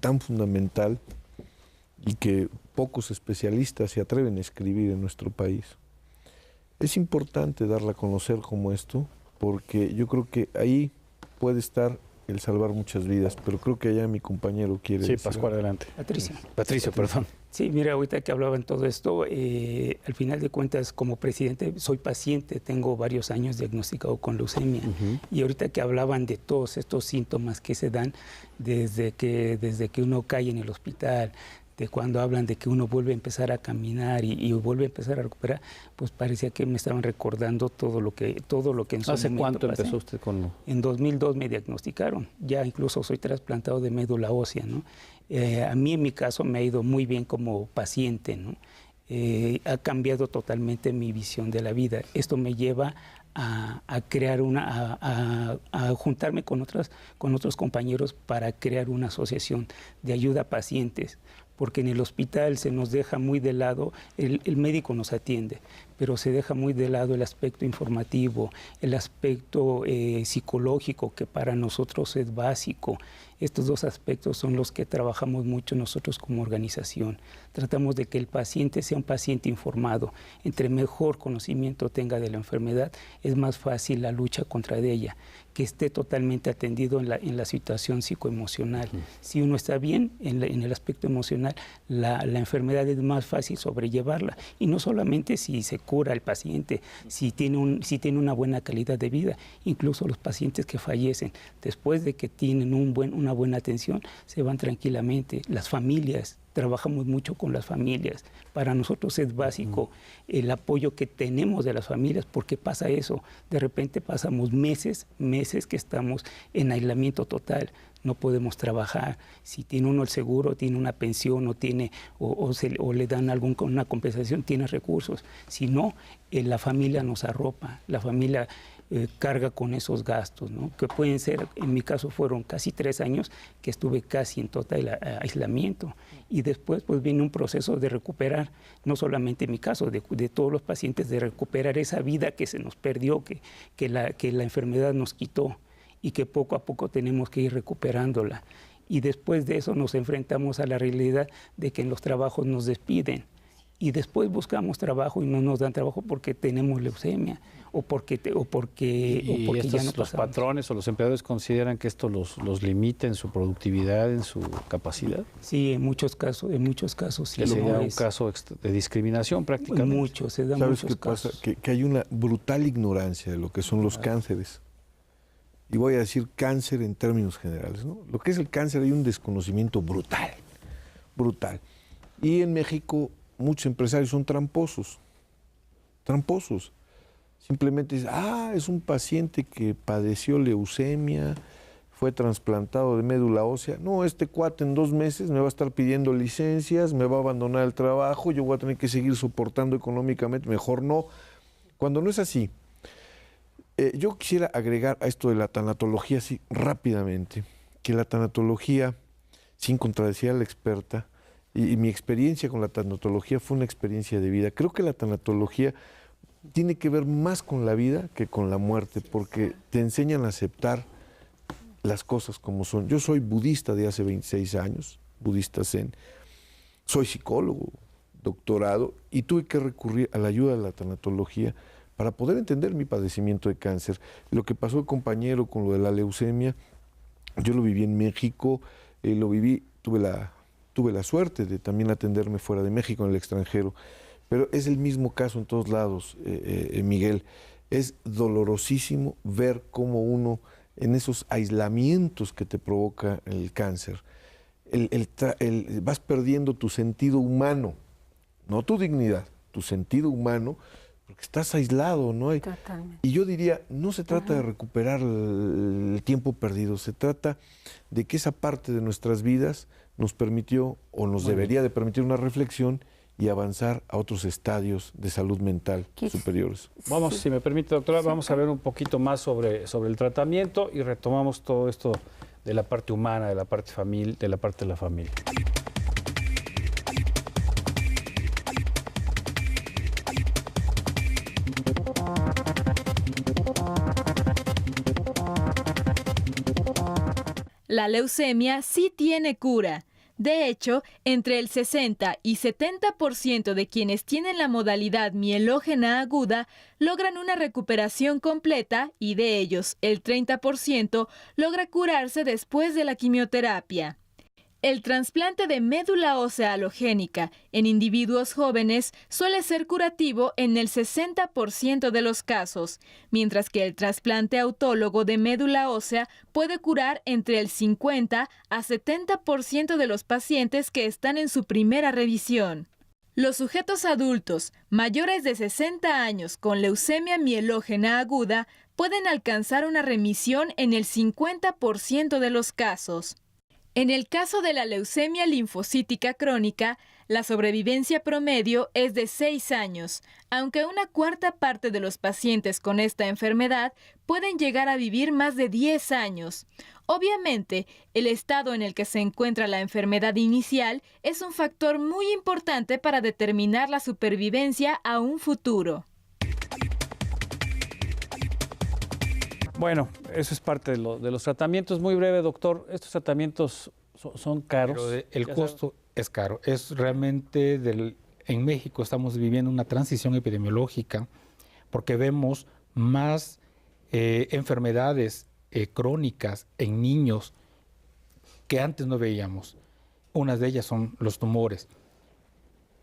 tan fundamental y que pocos especialistas se atreven a escribir en nuestro país, es importante darla a conocer como esto, porque yo creo que ahí puede estar el salvar muchas vidas, pero creo que allá mi compañero quiere decir. Sí, Pascual, adelante. Patricio, perdón. Sí, mira, ahorita que hablaban todo esto, al final de cuentas, como presidente, soy paciente, tengo varios años diagnosticado con leucemia. Y ahorita que hablaban de todos estos síntomas que se dan desde que uno cae en el hospital, de cuando hablan de que uno vuelve a empezar a caminar y vuelve a empezar a recuperar, pues parecía que me estaban recordando todo lo que en su momento ¿Hace cuánto pasé. empezó usted con...? En 2002 me diagnosticaron, ya incluso soy trasplantado de médula ósea, ¿no? A mí en mi caso me ha ido muy bien como paciente, ¿no? Ha cambiado totalmente mi visión de la vida. Esto me lleva a crear a juntarme con otros compañeros para crear una asociación de ayuda a pacientes, porque en el hospital se nos deja muy de lado, el médico nos atiende, pero se deja muy de lado el aspecto informativo, el aspecto psicológico, que para nosotros es básico. Estos dos aspectos son los que trabajamos mucho nosotros como organización. Tratamos de que el paciente sea un paciente informado. Entre mejor conocimiento tenga de la enfermedad, es más fácil la lucha contra ella, que esté totalmente atendido en la situación psicoemocional. Si uno está bien en el aspecto emocional, la enfermedad es más fácil sobrellevarla. Y no solamente si se cura el paciente, si tiene una buena calidad de vida. Incluso los pacientes que fallecen, después de que tienen una buena atención, se van tranquilamente. Las familias trabajamos mucho con las familias. Para nosotros es básico el apoyo que tenemos de las familias, porque pasa eso. De repente pasamos meses que estamos en aislamiento total. No podemos trabajar. Si tiene uno el seguro, tiene una pensión o le dan una compensación, tiene recursos. Si no, la familia nos arropa, la familia carga con esos gastos, ¿no? Que pueden ser, en mi caso fueron casi 3 años que estuve casi en total aislamiento. Y después pues viene un proceso de recuperar, no solamente en mi caso, de todos los pacientes, de recuperar esa vida que se nos perdió, que la enfermedad nos quitó, y que poco a poco tenemos que ir recuperándola. Y después de eso nos enfrentamos a la realidad de que en los trabajos nos despiden. Y después buscamos trabajo y no nos dan trabajo porque tenemos leucemia o porque ya no los patrones o los empleadores consideran que esto los limita en su productividad, en su capacidad. Sí, en muchos casos sí. Que sería un caso de discriminación prácticamente. Se dan ¿Sabes muchos qué casos. pasa? Que hay una brutal ignorancia de lo que son los cánceres. Y voy a decir cáncer en términos generales, ¿no? Lo que es el cáncer hay un desconocimiento brutal. Y en México muchos empresarios son tramposos. Simplemente dicen, es un paciente que padeció leucemia, fue trasplantado de médula ósea. No, este cuate en 2 meses me va a estar pidiendo licencias, me va a abandonar el trabajo, yo voy a tener que seguir soportando económicamente, mejor no. Cuando no es así. Yo quisiera agregar a esto de la tanatología así rápidamente, que la tanatología, sin contradecir a la experta, y mi experiencia con la tanatología fue una experiencia de vida. Creo que la tanatología tiene que ver más con la vida que con la muerte, porque te enseñan a aceptar las cosas como son. Yo soy budista de hace 26 años, budista zen, soy psicólogo, doctorado, y tuve que recurrir a la ayuda de la tanatología para poder entender mi padecimiento de cáncer. Lo que pasó el compañero con lo de la leucemia, yo lo viví en México, tuve la suerte de también atenderme fuera de México, en el extranjero, pero es el mismo caso en todos lados, Miguel. Es dolorosísimo ver cómo uno, en esos aislamientos que te provoca el cáncer, vas perdiendo tu sentido humano, no tu dignidad, tu sentido humano, porque estás aislado, ¿no? Totalmente. Y yo diría, no se trata de recuperar el tiempo perdido, se trata de que esa parte de nuestras vidas nos permitió o nos debería de permitir una reflexión y avanzar a otros estadios de salud mental superiores. Vamos, si me permite, doctora, vamos a ver un poquito más sobre el tratamiento y retomamos todo esto de la parte humana, de la parte de la familia. La leucemia sí tiene cura. De hecho, entre el 60 y 70% de quienes tienen la modalidad mielógena aguda logran una recuperación completa y de ellos el 30% logra curarse después de la quimioterapia. El trasplante de médula ósea halogénica en individuos jóvenes suele ser curativo en el 60% de los casos, mientras que el trasplante autólogo de médula ósea puede curar entre el 50 a 70% de los pacientes que están en su primera revisión. Los sujetos adultos mayores de 60 años con leucemia mielógena aguda pueden alcanzar una remisión en el 50% de los casos. En el caso de la leucemia linfocítica crónica, la sobrevivencia promedio es de 6 años, aunque una cuarta parte de los pacientes con esta enfermedad pueden llegar a vivir más de 10 años. Obviamente, el estado en el que se encuentra la enfermedad inicial es un factor muy importante para determinar la supervivencia a un futuro. Bueno, eso es parte de los tratamientos. Muy breve, doctor. ¿Estos tratamientos son caros? Pero el costo es caro. Es realmente, en México estamos viviendo una transición epidemiológica porque vemos más enfermedades crónicas en niños que antes no veíamos. Unas de ellas son los tumores.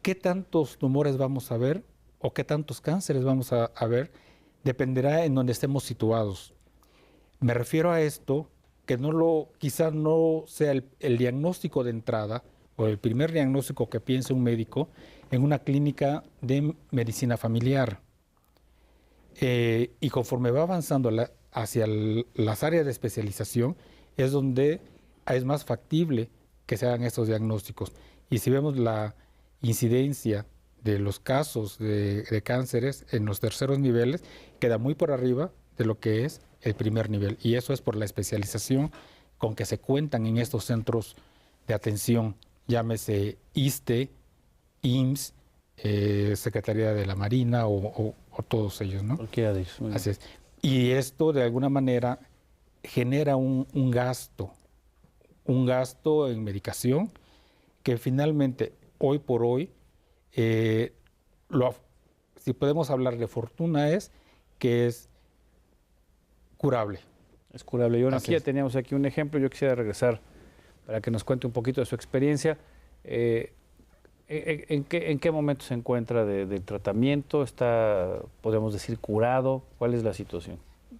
¿Qué tantos tumores vamos a ver o qué tantos cánceres vamos a ver? Dependerá en donde estemos situados. Me refiero a esto, que quizás no sea el diagnóstico de entrada, o el primer diagnóstico que piensa un médico en una clínica de medicina familiar. Y conforme va avanzando hacia las áreas de especialización, es donde es más factible que se hagan estos diagnósticos. Y si vemos la incidencia de los casos de cánceres en los terceros niveles, queda muy por arriba de lo que es el primer nivel. Y eso es por la especialización con que se cuentan en estos centros de atención, llámese ISSSTE, IMSS, Secretaría de la Marina o todos ellos, ¿no? Cualquiera de ellos. Así es. Y esto de alguna manera genera un gasto en medicación que finalmente, hoy por hoy, si podemos hablar de fortuna, es que es curable. Es curable. Y bueno, aquí ya teníamos aquí un ejemplo. Yo quisiera regresar para que nos cuente un poquito de su experiencia. ¿En qué momento se encuentra del tratamiento? ¿Está, podemos decir, curado? ¿Cuál es la situación?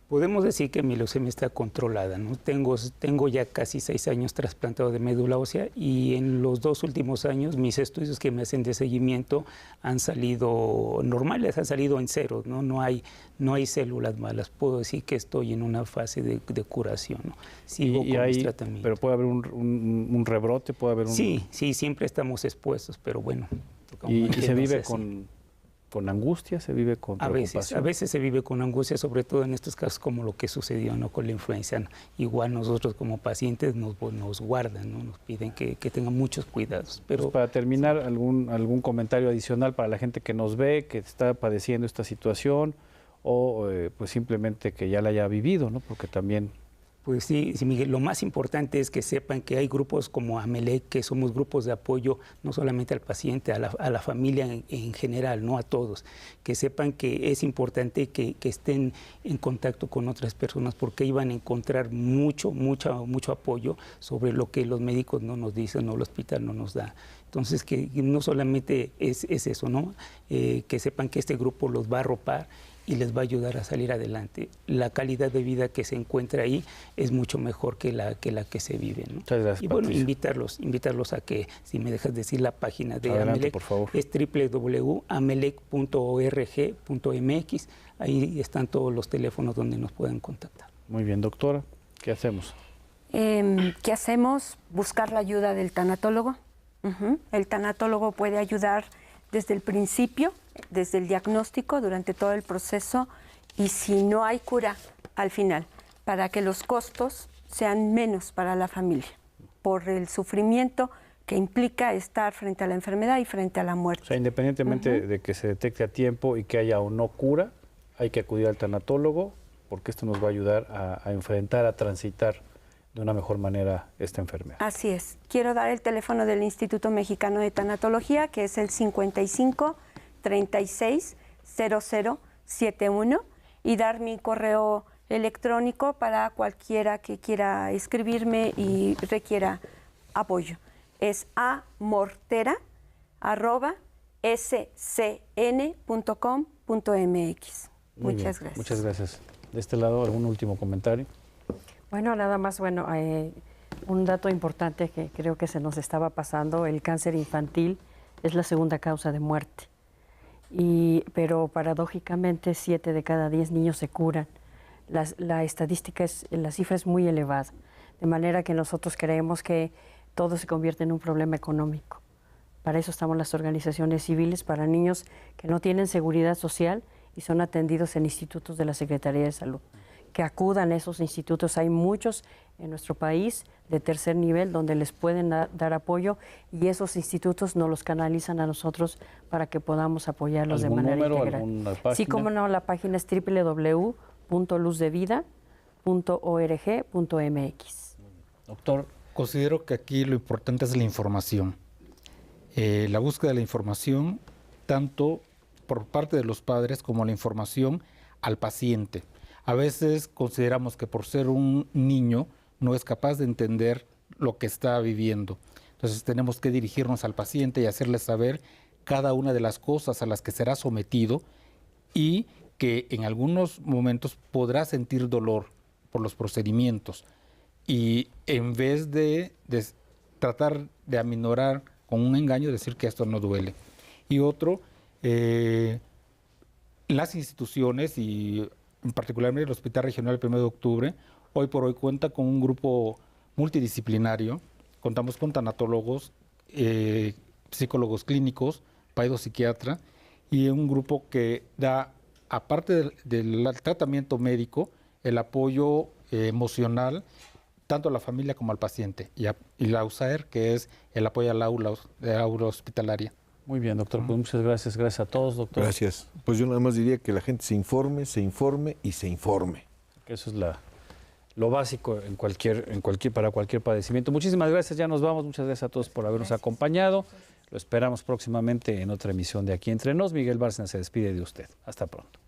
Podemos decir que mi leucemia está controlada, ¿no? Tengo ya casi 6 años trasplantado de médula ósea y en los 2 últimos años mis estudios que me hacen de seguimiento han salido normales, han salido en cero, ¿no? No hay células malas. Puedo decir que estoy en una fase de curación, ¿no? Sigo con mis tratamientos. Pero puede haber un rebrote, puede haber un... Sí, siempre estamos expuestos, pero bueno. ¿Y se vive con angustia, se vive con preocupación? A veces se vive con angustia, sobre todo en estos casos como lo que sucedió, ¿no?, con la influenza, ¿no? Igual nosotros como pacientes nos guardan, ¿no? Nos piden que tengan muchos cuidados. Pero pues para terminar, algún comentario adicional para la gente que nos ve, que está padeciendo esta situación, o pues simplemente que ya la haya vivido, ¿no? Porque también... Pues sí, Miguel, lo más importante es que sepan que hay grupos como AMELEC, que somos grupos de apoyo no solamente al paciente, a la familia en general, no a todos. Que sepan que es importante que estén en contacto con otras personas porque ahí van a encontrar mucho apoyo sobre lo que los médicos no nos dicen o el hospital no nos da. Entonces, que no solamente es eso, ¿no? Que sepan que este grupo los va a arropar y les va a ayudar a salir adelante. La calidad de vida que se encuentra ahí es mucho mejor que la que se vive, ¿no? Muchas gracias, y bueno, Patricia. invitarlos a que, si me dejas decir la página de Adelante, AMELEC, por favor. es www.amelec.org.mx. Ahí están todos los teléfonos donde nos pueden contactar. Muy bien, doctora, ¿qué hacemos? ¿Qué hacemos? Buscar la ayuda del tanatólogo. El tanatólogo puede ayudar desde el principio, desde el diagnóstico, durante todo el proceso, y si no hay cura, al final, para que los costos sean menos para la familia, por el sufrimiento que implica estar frente a la enfermedad y frente a la muerte. O sea, independientemente de que se detecte a tiempo y que haya o no cura, hay que acudir al tanatólogo, porque esto nos va a ayudar a enfrentar, a transitar de una mejor manera esta enfermedad. Así es. Quiero dar el teléfono del Instituto Mexicano de Tanatología, que es el 55 36 0071, y dar mi correo electrónico para cualquiera que quiera escribirme y requiera apoyo. Es amortera@scn.com.mx. Muchas gracias. Muchas gracias. De este lado, ¿algún último comentario? Bueno, nada más, un dato importante que creo que se nos estaba pasando: el cáncer infantil es la segunda causa de muerte. Pero paradójicamente 7 de cada 10 niños se curan. La estadística la cifra es muy elevada, de manera que nosotros creemos que todo se convierte en un problema económico. Para eso estamos las organizaciones civiles, para niños que no tienen seguridad social y son atendidos en institutos de la Secretaría de Salud. Que acudan a esos institutos. Hay muchos en nuestro país de tercer nivel donde les pueden dar apoyo, y esos institutos nos los canalizan a nosotros para que podamos apoyarlos de manera integral. ¿Alguna página? Sí, cómo no, la página es www.luzdevida.org.mx. Doctor, considero que aquí lo importante es la información. La búsqueda de la información, tanto por parte de los padres como la información al paciente. A veces consideramos que por ser un niño no es capaz de entender lo que está viviendo. Entonces tenemos que dirigirnos al paciente y hacerle saber cada una de las cosas a las que será sometido, y que en algunos momentos podrá sentir dolor por los procedimientos. Y en vez de tratar de aminorar con un engaño, decir que esto no duele. Y otro, las instituciones, y en particular el Hospital Regional 1 de Octubre, hoy por hoy cuenta con un grupo multidisciplinario. Contamos con tanatólogos, psicólogos clínicos, psiquiatra, y un grupo que da, aparte del tratamiento médico, el apoyo emocional, tanto a la familia como al paciente, y la USAER, que es el apoyo al aula hospitalaria. Muy bien, doctor, pues muchas gracias. Gracias a todos, doctor. Gracias. Pues yo nada más diría que la gente se informe y se informe. Que eso es lo básico para cualquier padecimiento. Muchísimas gracias, ya nos vamos. Muchas gracias a todos por habernos acompañado. Lo esperamos próximamente en otra emisión de Aquí Entre Nos. Miguel Bárcena se despide de usted. Hasta pronto.